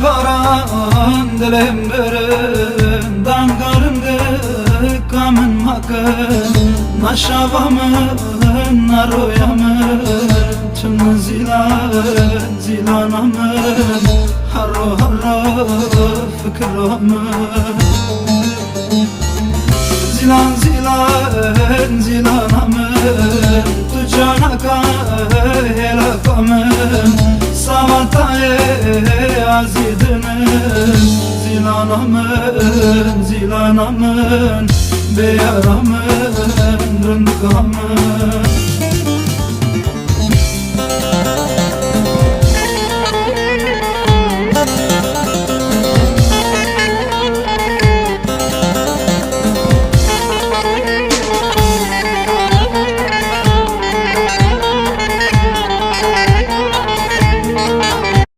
baran dilim birin dangarımdı kamın makın naşavamın naroyamın tüm zilanamın harro fikramın zilanamın tu canaka helakamın savatay azidinin zilanamın beyaramın rınkamın